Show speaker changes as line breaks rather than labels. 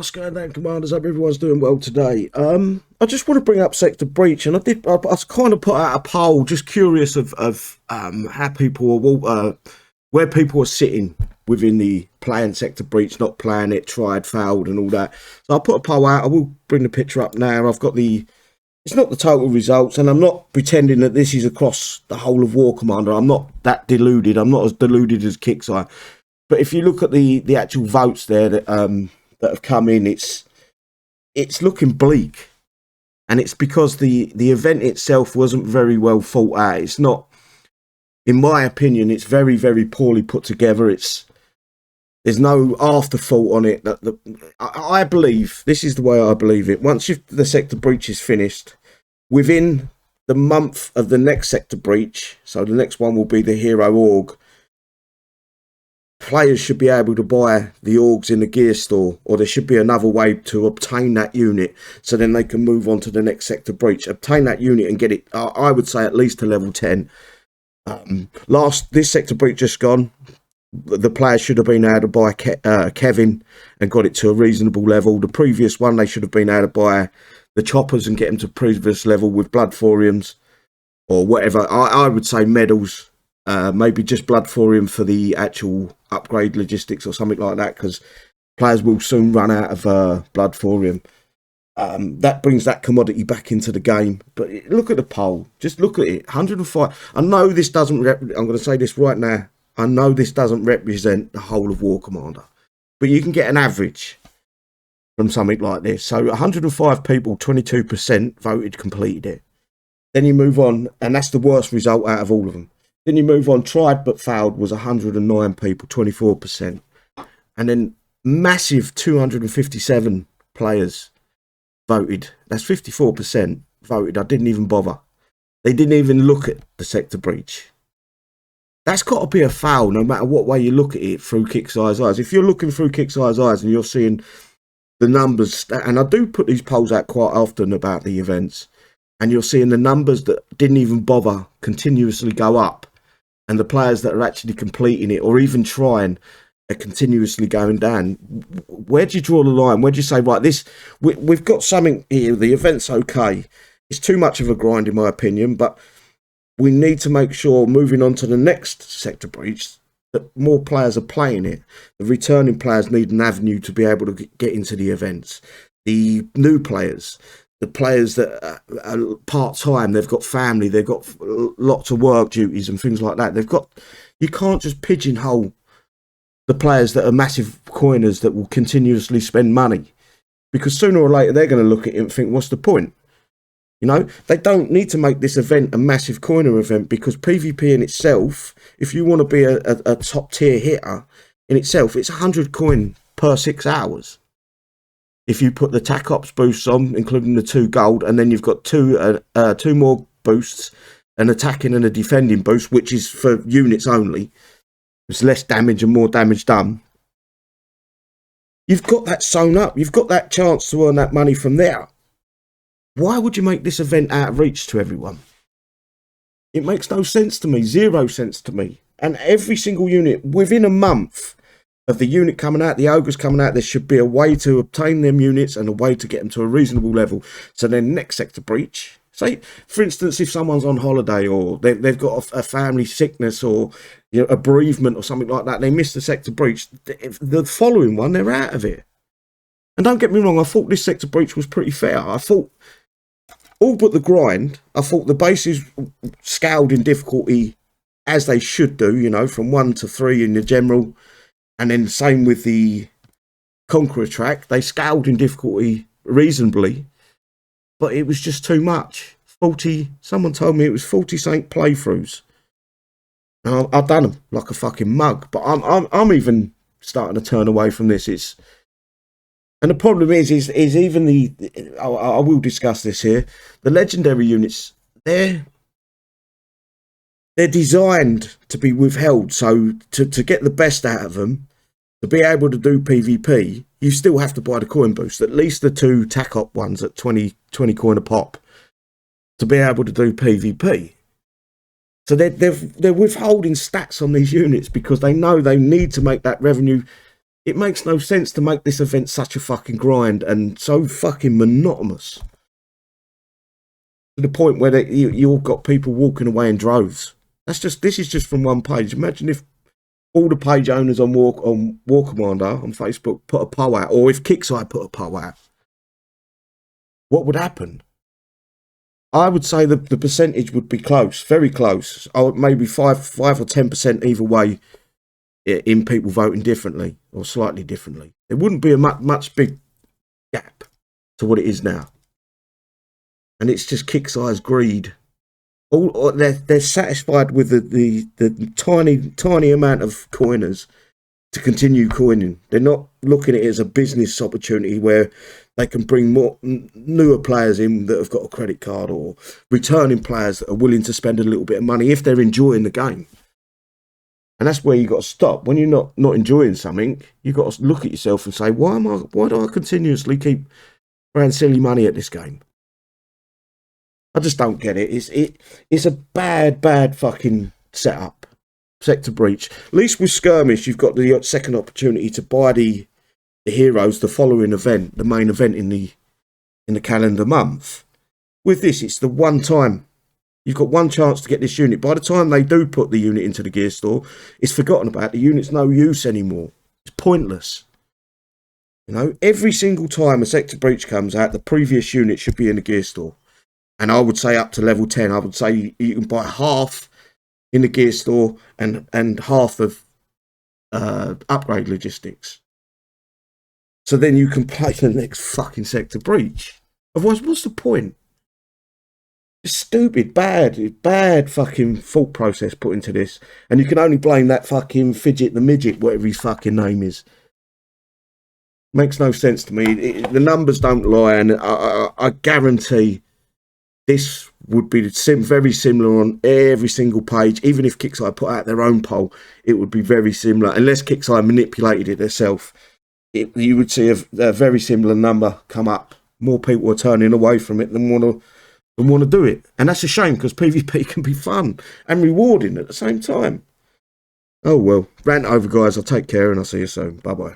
What's going on, Commanders? Hope everyone's doing well today. I just want to bring up Sector Breach, and I kind of put out a poll, just curious of how people are, where people are sitting within the playing Sector Breach, not playing it, tried, failed, and all that. So I put a poll out. I will bring the picture up now. I've got it's not the total results, and I'm not pretending that this is across the whole of War Commander. I'm not that deluded. I'm not as deluded as Kixeye. But if you look at the actual votes there that have come in, it's looking bleak, and it's because the event itself wasn't very well thought out. It's not, in my opinion, it's very, very poorly put together. There's no afterthought on it. I believe, this is the way I believe it. Once the Sector Breach is finished, within the month of the next Sector Breach, so the next one will be the Hero Org, players should be able to buy the orgs in the gear store, or there should be another way to obtain that unit, so then they can move on to the next Sector Breach, obtain that unit and get it, I would say, at least to level 10. This Sector Breach just gone, the players should have been able to buy Kevin and got it to a reasonable level. The previous one, they should have been able to buy the choppers and get them to previous level with blood thoriums or whatever. I would say medals, maybe just blood thorium for the actual upgrade logistics or something like that, because players will soon run out of blood thorium. That brings that commodity back into the game. But look at the poll, just look at it. 105. I know this doesn't I'm going to say this right now, I know this doesn't represent the whole of War Commander, but you can get an average from something like this. So 105 people, 22% voted completed it. Then you move on, and that's the worst result out of all of them. Then you move on, tried but failed was 109 people, 24%. And then massive 257 players voted. That's 54% voted. I didn't even bother. They didn't even look at the Sector Breach. That's got to be a foul, no matter what way you look at it through Kixeye's eyes. If you're looking through Kixeye's eyes and you're seeing the numbers, and I do put these polls out quite often about the events, and you're seeing the numbers that didn't even bother continuously go up, and the players that are actually completing it or even trying are continuously going down, where do you draw the line? Where do you say, right, we've got something here, the event's okay. It's too much of a grind, in my opinion, but we need to make sure, moving on to the next Sector Breach, that more players are playing it. The returning players need an avenue to be able to get into the events. The new players, the players that are part-time, they've got family, they've got lots of work duties and things like that. You can't just pigeonhole the players that are massive coiners that will continuously spend money, because sooner or later they're going to look at it and think, what's the point? You know, they don't need to make this event a massive coiner event, because PvP in itself, if you want to be a top tier hitter in itself, it's 100 coin per 6 hours. If you put the TAC Ops boosts on, including the 2 gold, and then you've got two more boosts, an attacking and a defending boost, which is for units only. It's less damage and more damage done. You've got that sewn up. You've got that chance to earn that money from there. Why would you make this event out of reach to everyone? It makes no sense to me, 0 sense to me. And every single unit, within a month of the unit coming out, the ogres coming out, there should be a way to obtain them units and a way to get them to a reasonable level. So then next Sector Breach, say, for instance, if someone's on holiday or they've got a family sickness or a bereavement or something like that, they miss the Sector Breach, the following one, they're out of it. And don't get me wrong, I thought this Sector Breach was pretty fair. I thought, all but the grind, I thought the bases scaled in difficulty as they should do, from 1 to 3 in the general. And then same with the Conqueror track. They scaled in difficulty reasonably, but it was just too much. Someone told me it was 40 something playthroughs. And I've done them like a fucking mug, but I'm even starting to turn away from this. And the problem is even I will discuss this here, the legendary units, they're designed to be withheld. So to get the best out of them, to be able to do PvP, you still have to buy the coin boost, at least the 2 TAC Op ones at 20 coin a pop, to be able to do PvP. So they're withholding stats on these units because they know they need to make that revenue It makes no sense to make this event such a fucking grind and so fucking monotonous. To the point where you all got people walking away in droves. This is just from one page. Imagine if all the page owners on War Commander on Facebook put a poll out, or if Kixeye put a poll out. What would happen? I would say the percentage would be close, very close. Maybe 5 or 10% either way in people voting differently or slightly differently. It wouldn't be a much big gap to what it is now. And it's just Kixeye's greed. They're satisfied with the tiny amount of coiners to continue coining. They're not looking at it as a business opportunity where they can bring more newer players in that have got a credit card, or returning players that are willing to spend a little bit of money if they're enjoying the game. And that's where you got to stop. When you're not enjoying something, you've got to look at yourself and say, why do I continuously keep throwing silly money at this game? I just don't get it. It's a bad fucking setup. Sector breach. At least with skirmish, you've got the second opportunity to buy the heroes the following event, the main event in the calendar month. With this, it's the one time. You've got one chance to get this unit. By the time they do put the unit into the gear store, it's forgotten about. The unit's no use anymore. It's pointless. You know, every single time a sector breach comes out, the previous unit should be in the gear store. And I would say up to level 10, I would say you can buy half in the gear store and half of upgrade logistics. So then you can play the next fucking sector breach. Otherwise, what's the point? It's stupid, bad fucking thought process put into this. And you can only blame that fucking Fidget the Midget, whatever his fucking name is. Makes no sense to me. The numbers don't lie, and I guarantee this would be very similar on every single page. Even if Kixeye put out their own poll, it would be very similar. Unless Kixeye manipulated it herself, you would see a very similar number come up. More people are turning away from it than want to do it. And that's a shame, because PvP can be fun and rewarding at the same time. Oh well, rant over, guys. I'll take care and I'll see you soon. Bye-bye.